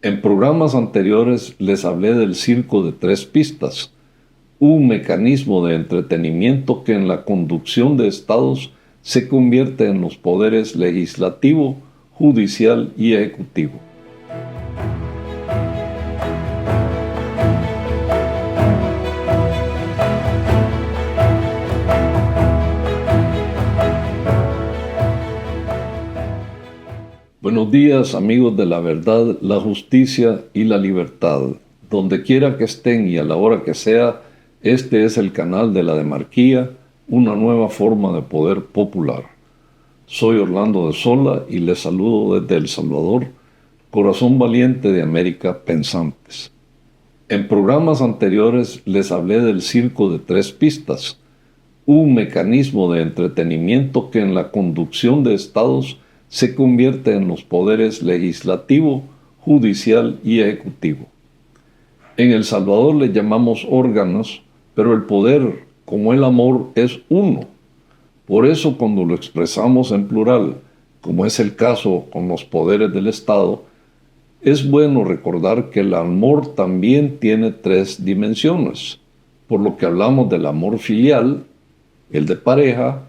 En programas anteriores les hablé del circo de tres pistas, un mecanismo de entretenimiento que en la conducción de estados se convierte en los poderes legislativo, judicial y ejecutivo. Buenos días, amigos de la verdad, la justicia y la libertad. Donde quiera que estén y a la hora que sea, este es el canal de la Demarquía, una nueva forma de poder popular. Soy Orlando de Sola y les saludo desde El Salvador, corazón valiente de América pensantes. En programas anteriores les hablé del circo de tres pistas, un mecanismo de entretenimiento que en la conducción de estados se convierte en los poderes legislativo, judicial y ejecutivo. En El Salvador le llamamos órganos, pero el poder, como el amor, es uno. Por eso cuando lo expresamos en plural, como es el caso con los poderes del Estado, es bueno recordar que el amor también tiene tres dimensiones, por lo que hablamos del amor filial, el de pareja,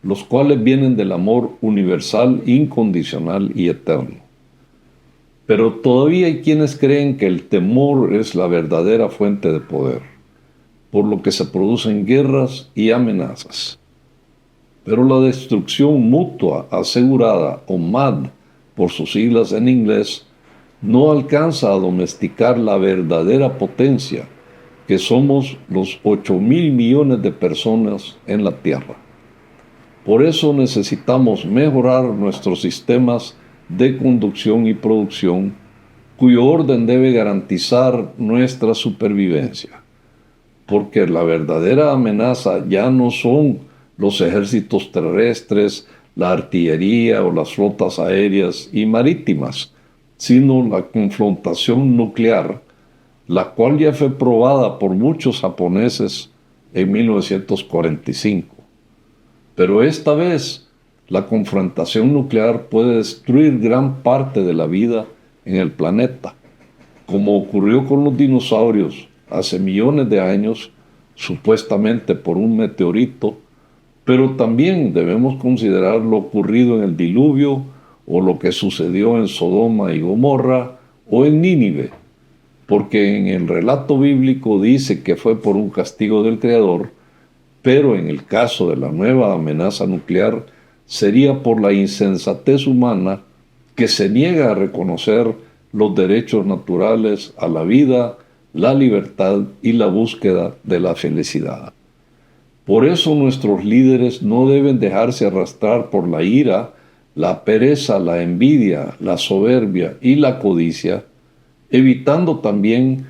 los cuales vienen del amor universal, incondicional y eterno. Pero todavía hay quienes creen que el temor es la verdadera fuente de poder, por lo que se producen guerras y amenazas. Pero la destrucción mutua asegurada, o MAD, por sus siglas en inglés, no alcanza a domesticar la verdadera potencia, que somos los 8.000 millones de personas en la Tierra. Por eso necesitamos mejorar nuestros sistemas de conducción y producción, cuyo orden debe garantizar nuestra supervivencia. Porque la verdadera amenaza ya no son los ejércitos terrestres, la artillería o las flotas aéreas y marítimas, sino la confrontación nuclear, la cual ya fue probada por muchos japoneses en 1945. Pero esta vez, la confrontación nuclear puede destruir gran parte de la vida en el planeta, como ocurrió con los dinosaurios hace millones de años, supuestamente por un meteorito, pero también debemos considerar lo ocurrido en el diluvio o lo que sucedió en Sodoma y Gomorra o en Nínive, porque en el relato bíblico dice que fue por un castigo del Creador, pero en el caso de la nueva amenaza nuclear sería por la insensatez humana que se niega a reconocer los derechos naturales a la vida, la libertad y la búsqueda de la felicidad. Por eso nuestros líderes no deben dejarse arrastrar por la ira, la pereza, la envidia, la soberbia y la codicia, evitando también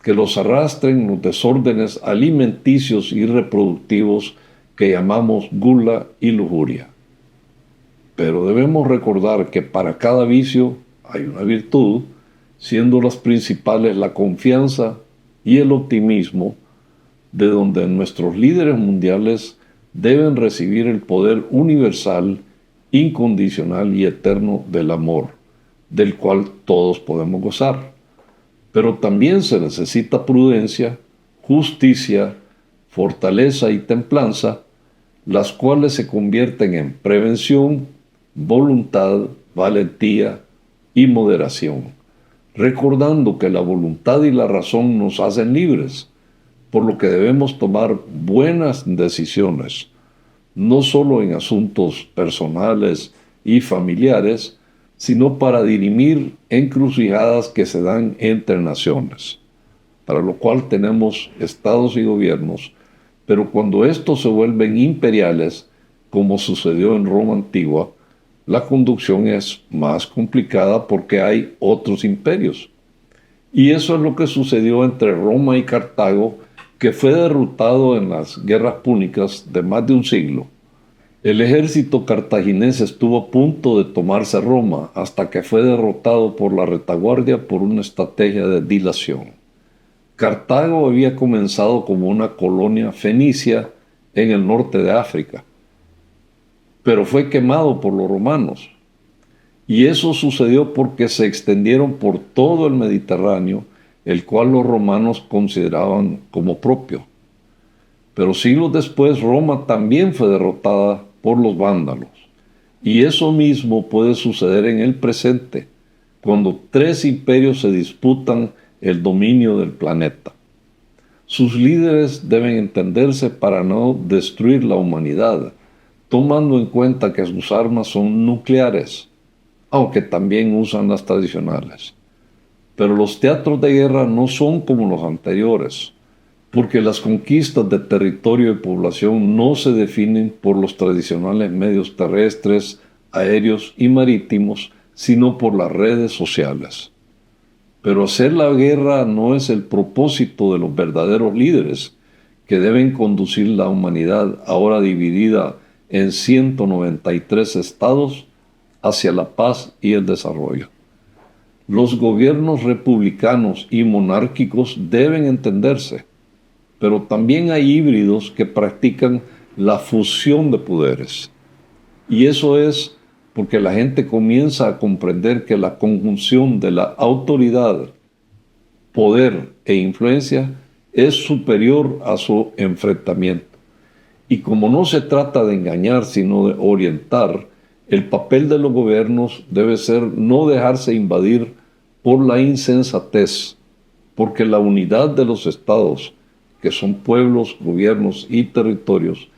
que los arrastren los desórdenes alimenticios y reproductivos que llamamos gula y lujuria. Pero debemos recordar que para cada vicio hay una virtud, siendo las principales la confianza y el optimismo, de donde nuestros líderes mundiales deben recibir el poder universal, incondicional y eterno del amor, del cual todos podemos gozar. Pero también se necesita prudencia, justicia, fortaleza y templanza, las cuales se convierten en prevención, voluntad, valentía y moderación, recordando que la voluntad y la razón nos hacen libres, por lo que debemos tomar buenas decisiones, no solo en asuntos personales y familiares, sino para dirimir encrucijadas que se dan entre naciones, para lo cual tenemos estados y gobiernos, pero cuando estos se vuelven imperiales, como sucedió en Roma antigua, la conducción es más complicada porque hay otros imperios. Y eso es lo que sucedió entre Roma y Cartago, que fue derrotado en las guerras púnicas de más de un siglo. El ejército cartaginés estuvo a punto de tomarse Roma hasta que fue derrotado por la retaguardia por una estrategia de dilación. Cartago había comenzado como una colonia fenicia en el norte de África, pero fue quemado por los romanos. Y eso sucedió porque se extendieron por todo el Mediterráneo, el cual los romanos consideraban como propio. Pero siglos después Roma también fue derrotada por los vándalos. Y eso mismo puede suceder en el presente, cuando tres imperios se disputan el dominio del planeta. Sus líderes deben entenderse para no destruir la humanidad, tomando en cuenta que sus armas son nucleares, aunque también usan las tradicionales. Pero los teatros de guerra no son como los anteriores, porque las conquistas de territorio y población no se definen por los tradicionales medios terrestres, aéreos y marítimos, sino por las redes sociales. Pero hacer la guerra no es el propósito de los verdaderos líderes, que deben conducir la humanidad, ahora dividida en 193 estados, hacia la paz y el desarrollo. Los gobiernos republicanos y monárquicos deben entenderse, pero también hay híbridos que practican la fusión de poderes. Y eso es porque la gente comienza a comprender que la conjunción de la autoridad, poder e influencia es superior a su enfrentamiento. Y como no se trata de engañar, sino de orientar, el papel de los gobiernos debe ser no dejarse invadir por la insensatez, porque la unidad de los estados, que son pueblos, gobiernos y territorios,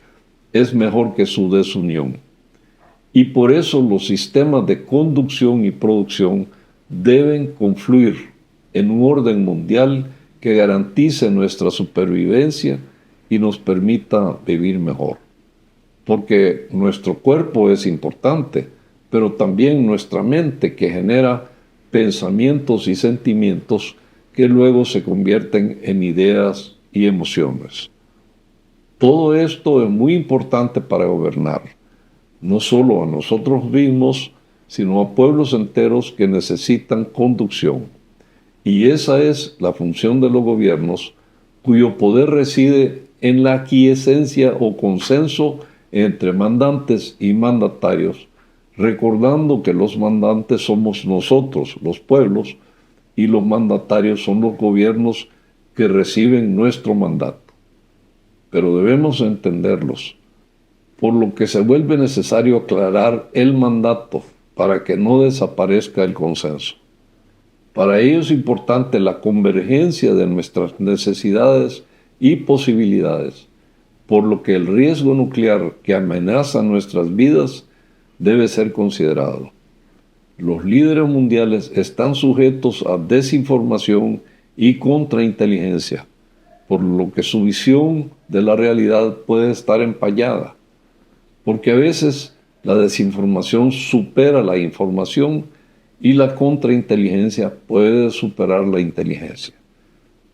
es mejor que su desunión. Y por eso los sistemas de conducción y producción deben confluir en un orden mundial que garantice nuestra supervivencia y nos permita vivir mejor. Porque nuestro cuerpo es importante, pero también nuestra mente, que genera pensamientos y sentimientos que luego se convierten en ideas y emociones. Todo esto es muy importante para gobernar, no solo a nosotros mismos, sino a pueblos enteros que necesitan conducción. Y esa es la función de los gobiernos, cuyo poder reside en la aquiescencia o consenso entre mandantes y mandatarios, recordando que los mandantes somos nosotros, los pueblos, y los mandatarios son los gobiernos que reciben nuestro mandato. Pero debemos entenderlos, por lo que se vuelve necesario aclarar el mandato para que no desaparezca el consenso. Para ello es importante la convergencia de nuestras necesidades y posibilidades, por lo que el riesgo nuclear que amenaza nuestras vidas debe ser considerado. Los líderes mundiales están sujetos a desinformación y contrainteligencia, por lo que su visión de la realidad puede estar empañada, porque a veces la desinformación supera la información y la contrainteligencia puede superar la inteligencia.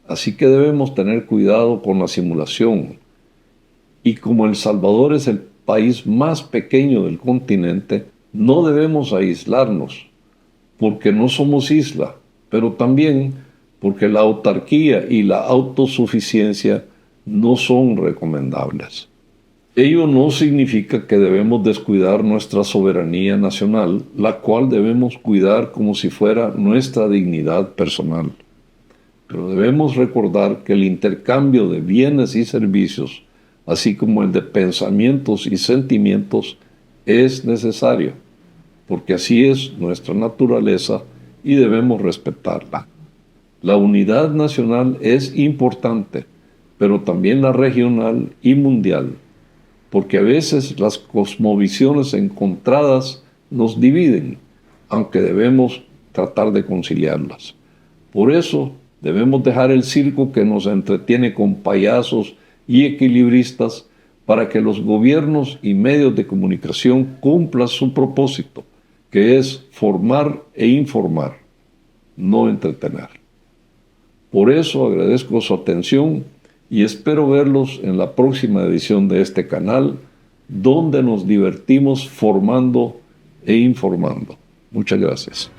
Así que debemos tener cuidado con la simulación. Y como El Salvador es el país más pequeño del continente, no debemos aislarnos, porque no somos isla, pero también porque la autarquía y la autosuficiencia no son recomendables. Ello no significa que debemos descuidar nuestra soberanía nacional, la cual debemos cuidar como si fuera nuestra dignidad personal. Pero debemos recordar que el intercambio de bienes y servicios, así como el de pensamientos y sentimientos, es necesario, porque así es nuestra naturaleza y debemos respetarla. La unidad nacional es importante, pero también la regional y mundial, porque a veces las cosmovisiones encontradas nos dividen, aunque debemos tratar de conciliarlas. Por eso debemos dejar el circo que nos entretiene con payasos y equilibristas para que los gobiernos y medios de comunicación cumplan su propósito, que es formar e informar, no entretener. Por eso agradezco su atención y espero verlos en la próxima edición de este canal, donde nos divertimos formando e informando. Muchas gracias.